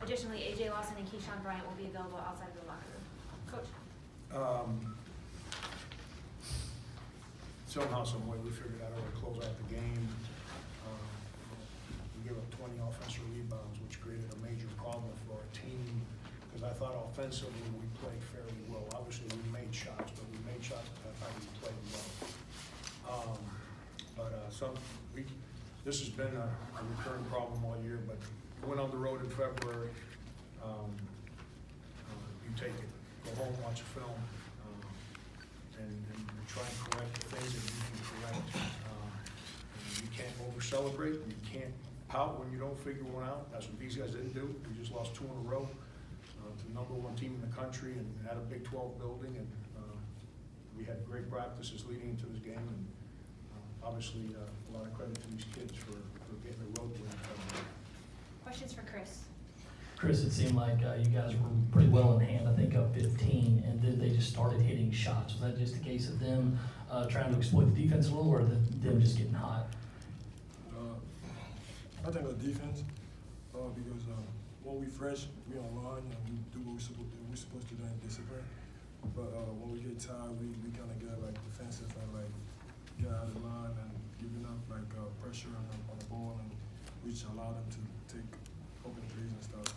Additionally, AJ Lawson and Keyshawn Bryant will be available outside of the locker room. Coach. Somehow, some way, we figured out how to close out the game. We gave up 20 offensive rebounds, which created a major problem for our team. Because I thought offensively we played fairly well. Obviously, we made shots, but we made shots that I thought we played well. This has been a recurring problem all year. But went on the road in February. You take it, go home, watch a film. And try and correct the things that you can correct. You can't over-celebrate. You can't pout when you don't figure one out. That's what these guys didn't do. We just lost 2 in a row to the #1 team in the country and had a Big 12 building. And we had great practices leading into this game. And obviously, a lot of credit to these kids for getting the road win. Questions for Chris? Chris, it seemed like you guys were pretty well in hand, I think up 15, and then they just started hitting shots. Was that just a case of them trying to exploit the defense a little, or them just getting hot? I think the defense, because when we fresh, we online and we do what we're supposed to do in discipline. But when we get tired, we kind of get like defensive and like get out of the line and giving up like pressure on the ball, and which allow them to take open threes and stuff.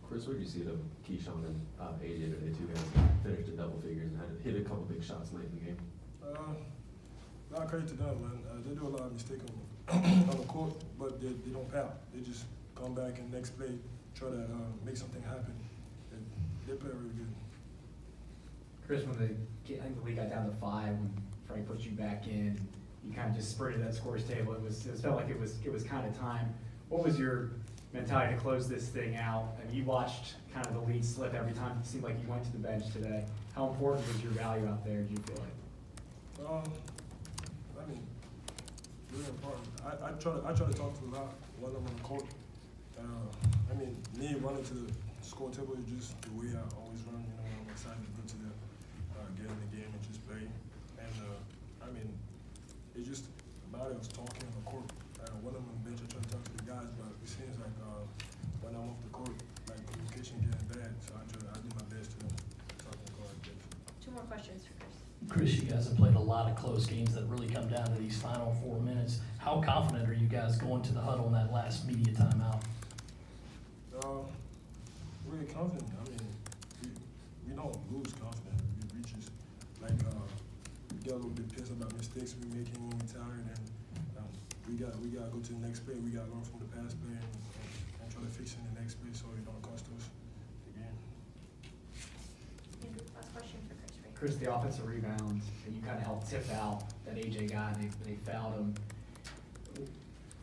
Chris, what did you see of Keyshawn and AJ today? 2 guys finished in double figures and had to hit a couple big shots late in the game. A lot of credit to them, man. They do a lot of mistakes on the court, but they don't pout. They just come back and next play try to make something happen. And they play really good. Chris, when I think the league got down to 5, when Frank put you back in, you kind of just sprinted that scores table. It felt like it was kind of time. What was your mentality to close this thing out? I mean, you watched kind of the lead slip every time it seemed like you went to the bench today. How important was your value out there, do you feel like? I mean, really important. I try to talk to a lot when I'm on the court. I mean, me running to the score table is just the way I always run. You know, I'm excited to go to the get in the game and just play. And I mean, it's just a matter of talking on the court. When I'm on the bench, I try to talk to the guys, but it seems like when I'm off the court, like communication getting bad. So I do my best to talk to the court. 2 more questions for Chris. Chris, you guys have played a lot of close games that really come down to these final 4 minutes. How confident are you guys going to the huddle in that last media timeout? Really confident. I mean, we don't lose confidence. We just like get a little bit pissed about mistakes we're making when we're tired, and we got to go to the next play. We got to learn from the past play and try to fix it in the next play so it don't cost us the game. Last question for Chris. Right? Chris, the offensive rebounds that you kind of helped tip out that AJ got, they fouled him.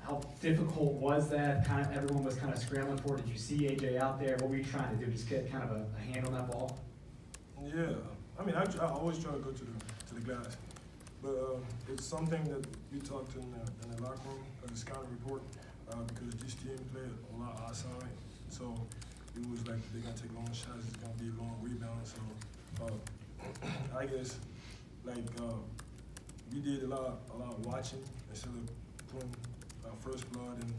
How difficult was that? Kind of everyone was kind of scrambling for. Did you see AJ out there? What were you trying to do? Just get kind of a hand on that ball? Yeah, I mean, I always try to go to the glass. But it's something that we talked in the locker room as a scouting report because this team played a lot outside. So it was like they're going to take long shots, it's going to be long rebounds. So I guess like we did a lot of watching instead of putting our first blood and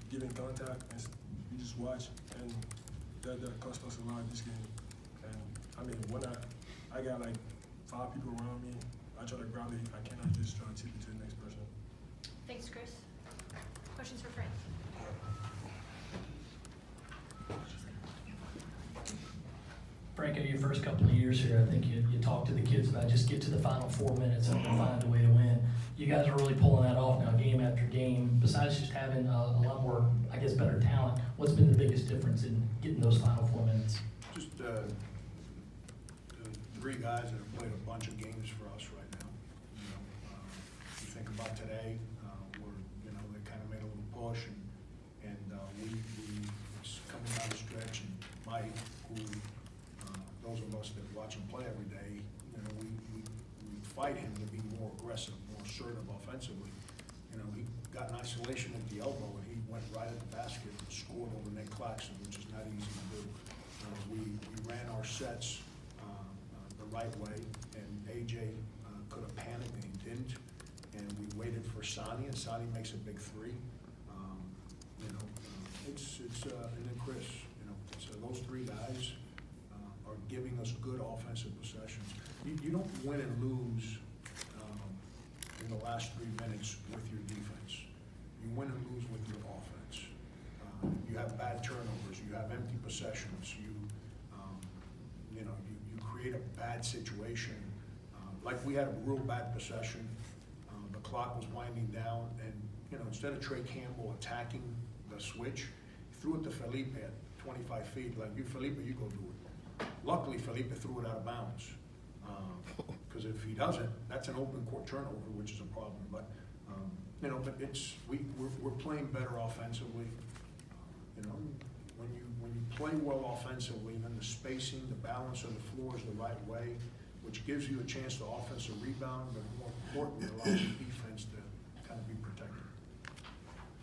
giving contact. And we just watch, and that cost us a lot this game. And I mean, when I got like 5 people around me, I try to grab it. I cannot just try to tip it to the next person. Thanks, Chris. Questions for Frank? Frank, in your first couple of years here, I think you talked to the kids about just get to the final 4 minutes and find a way to win. You guys are really pulling that off now, game after game. Besides just having a lot more, I guess, better talent, what's been the biggest difference in getting those final 4 minutes? Just the 3 guys that have played a bunch of games for us right now. You know, you think about today, they kind of made a little push, and we it's coming down the stretch, and Mike, who those of us that watch him play every day, we fight him to be more aggressive, more assertive offensively. He got an isolation at the elbow, and he went right at the basket and scored over Nick Claxton, which is not easy to do. We ran our sets the right way, and AJ could have panicked, and he didn't. And we waited for Sonny, and Sonny makes a big 3. It's and then Chris, it's, those three guys are giving us good offensive possessions. You don't win and lose in the last 3 minutes with your defense. You win and lose with your offense. You have bad turnovers, you have empty possessions, you create a bad situation. Like we had a real bad possession. The clock was winding down, and instead of Trey Campbell attacking the switch, he threw it to Felipe at 25 feet. Like, Felipe, you go do it. Luckily, Felipe threw it out of bounds. Because if he doesn't, that's an open court turnover, which is a problem. But but we're playing better offensively. When you play well offensively, then the spacing, the balance of the floor is the right way, which gives you a chance to offensive rebound, but more importantly, allows the defense to kind of be protected.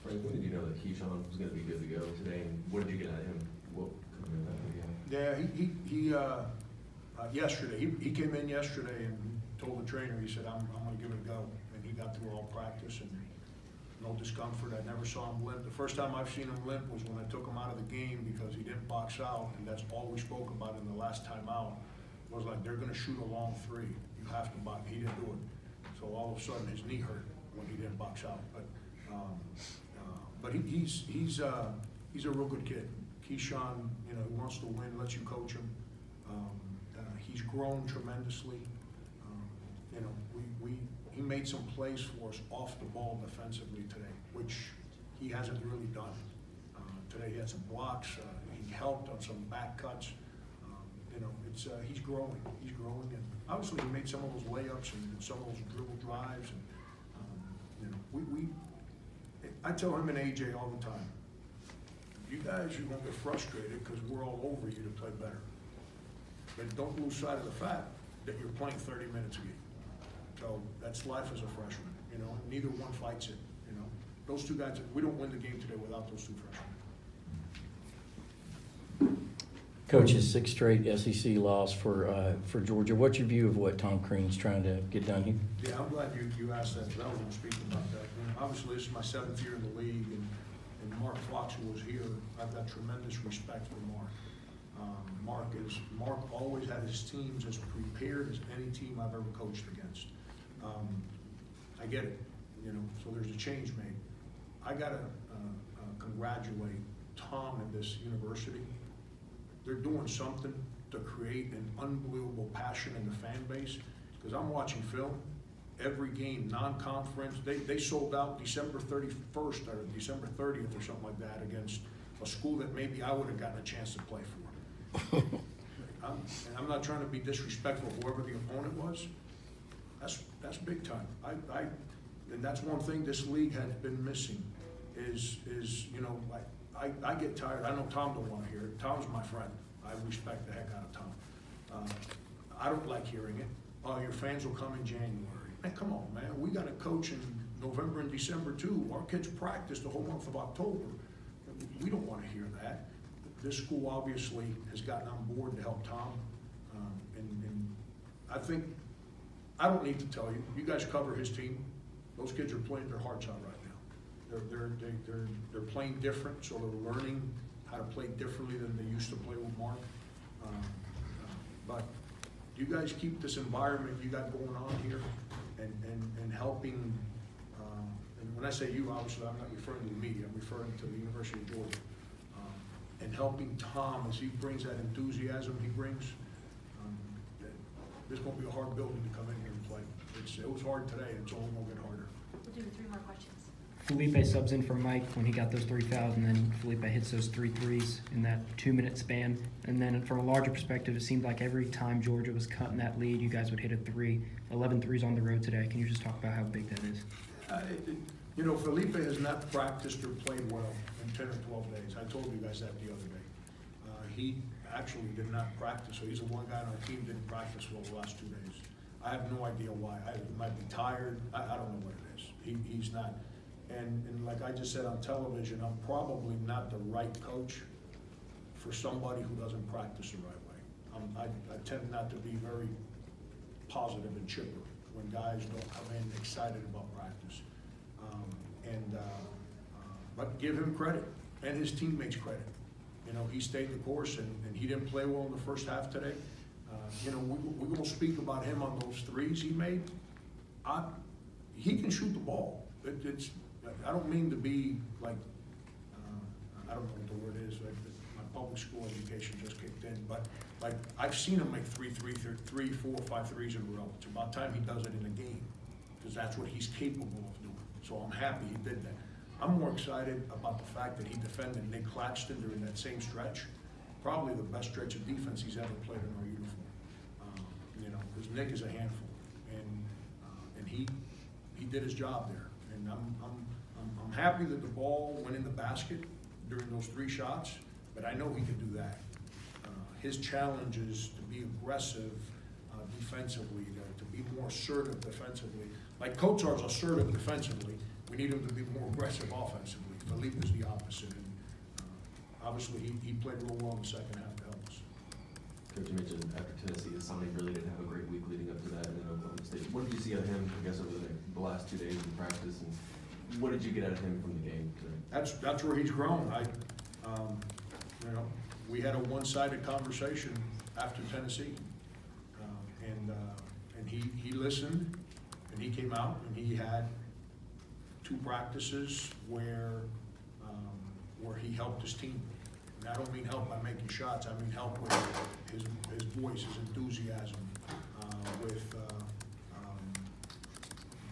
Frank, when did you know that Keyshawn was going to be good to go today, and what did you get out of him? What coming in that video? Yeah, yesterday, he came in yesterday and told the trainer, he said, I'm going to give it a go. And he got through all practice and no discomfort. I never saw him limp. The first time I've seen him limp was when I took him out of the game because he didn't box out, and that's all we spoke about in the last time out. Was like, they're going to shoot a long three. You have to box. He didn't do it. So all of a sudden his knee hurt when he didn't box out. But he's a real good kid. Keyshawn, he wants to win, lets you coach him. He's grown tremendously. He made some plays for us off the ball defensively today, which he hasn't really done. Today he had some blocks. He helped on some back cuts. He's growing. He's growing, and obviously he made some of those layups and some of those dribble drives. And I tell him and AJ all the time, you guys, you're gonna get frustrated because we're all over you to play better. But don't lose sight of the fact that you're playing 30 minutes a game. So that's life as a freshman. Neither one fights it. Those two guys, we don't win the game today without those two freshmen. Coach's 6th straight SEC loss for Georgia. What's your view of what Tom Crean's trying to get done here? Yeah, I'm glad you asked that, because I was going to speak about that. Obviously, this is my 7th year in the league, and Mark Foxer was here. I've got tremendous respect for Mark. Mark always had his teams as prepared as any team I've ever coached against. I get it, so there's a change made. I gotta congratulate Tom and this university. They're doing something to create an unbelievable passion in the fan base, because I'm watching film every game, non-conference. They sold out December 31st or December 30th or something like that against a school that maybe I would have gotten a chance to play for. And I'm not trying to be disrespectful of whoever the opponent was. That's big time. And that's one thing this league has been missing is I get tired. I know Tom don't want to hear it. Tom's my friend. I respect the heck out of Tom. I don't like hearing it. Oh, your fans will come in January. Man, come on, man. We got a coach in November and December too. Our kids practice the whole month of October. We don't want to hear that. This school obviously has gotten on board to help Tom. And I think, I don't need to tell you, you guys cover his team. Those kids are playing their hearts out right now. They're playing different, so they're learning how to play differently than they used to play with Mark. But you guys keep this environment you got going on here and helping, and when I say you, obviously I'm not referring to the media, I'm referring to the University of Georgia. And helping Tom as he brings that enthusiasm he brings. This is going to be a hard building to come in here and play. It was hard today, and it's only going to get harder. We'll do 3 more questions. Felipe subs in for Mike when he got those 3 fouls, and then Felipe hits those 3 threes in that 2-minute span. And then from a larger perspective, it seemed like every time Georgia was cutting that lead, you guys would hit a 3. 11 threes on the road today. Can you just talk about how big that is? Felipe has not practiced or played well in 10 or 12 days. I told you guys that the other day. He actually did not practice, so he's the one guy on our team didn't practice well the last 2 days. I have no idea why. He might be tired. I don't know what it is. He's not. And like I just said on television, I'm probably not the right coach for somebody who doesn't practice the right way. I tend not to be very positive and chipper when guys don't come in excited about practice. But give him credit. and his teammates credit. You know, he stayed the course, and he didn't play well in the first half today. You know, we're going to speak about him on those threes he made. He can shoot the ball. I don't mean to be like, I don't know what the word is. Like my public school education just kicked in, but like I've seen him make 3, 4, 5 threes in a row. It's about time he does it in a game, because that's what he's capable of doing. So I'm happy he did that. I'm more excited about the fact that he defended Nick Claxton during that same stretch. Probably the best stretch of defense he's ever played in our uniform. You know, because Nick is a handful, and he did his job there. And I'm happy that the ball went in the basket during those 3 shots, but I know he can do that. His challenge is to be aggressive defensively, to be more assertive defensively. Like Kotsar's assertive defensively, we need him to be more aggressive offensively. Philippe is the opposite, and obviously he played real well in the second half to help us. Coach, you mentioned after Tennessee, Asani really didn't have a great week leading up to that, and then Oklahoma State. What did you see out of him, I guess, over the last 2 days in practice, and what did you get out of him from the game today? That's where he's grown. You know, we had a one-sided conversation after Tennessee, and he listened, and he came out, and he had 2 practices where he helped his team. And I don't mean help by making shots. I mean help with his voice, his enthusiasm, with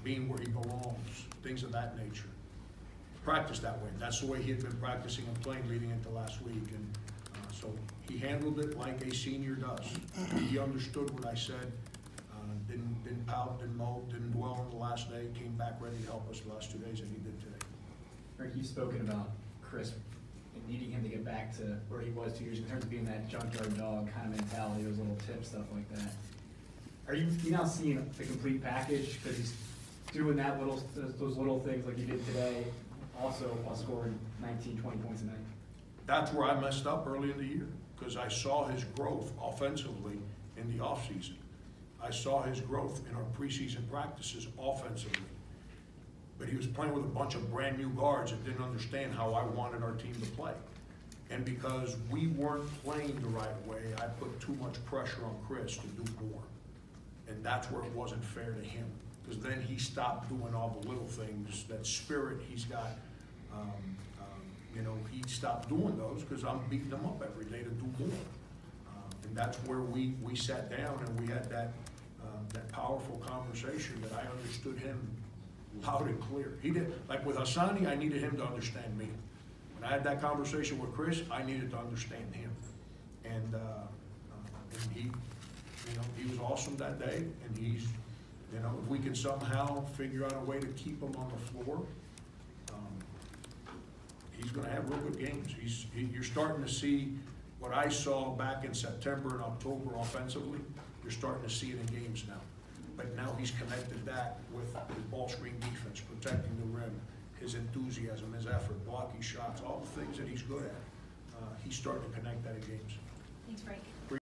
being where he belongs, things of that nature. Practice that way. That's the way he had been practicing and playing leading into last week. And so he handled it like a senior does. He understood what I said. Didn't pout, didn't mope, didn't dwell on the last day. Came back ready to help us the last 2 days, and he did today. Rick, you've spoken about Chris and needing him to get back to where he was 2 years in terms of being that junkyard dog kind of mentality, those little tips, stuff like that. Are you now seeing the complete package because he's doing those little things like he did today, also while scoring 19, 20 points a night? That's where I messed up early in the year, because I saw his growth offensively in the offseason. I saw his growth in our preseason practices offensively. But he was playing with a bunch of brand new guards that didn't understand how I wanted our team to play. And because we weren't playing the right way, I put too much pressure on Chris to do more. And that's where it wasn't fair to him. Because then he stopped doing all the little things, that spirit he's got. You know, he stopped doing those because I'm beating him up every day to do more. And that's where we sat down and we had that powerful conversation that I understood him loud and clear. He did, like with Hassani, I needed him to understand me. When I had that conversation with Chris, I needed to understand him. And he, you know, he was awesome that day, and he's, you know, if we can somehow figure out a way to keep him on the floor, he's going to have real good games. You're starting to see what I saw back in September and October offensively. You're starting to see it in games now. But now he's connected that with his ball screen defense, protecting the rim, his enthusiasm, his effort, blocking shots, all the things that he's good at. He's starting to connect that in games. Thanks, Frank.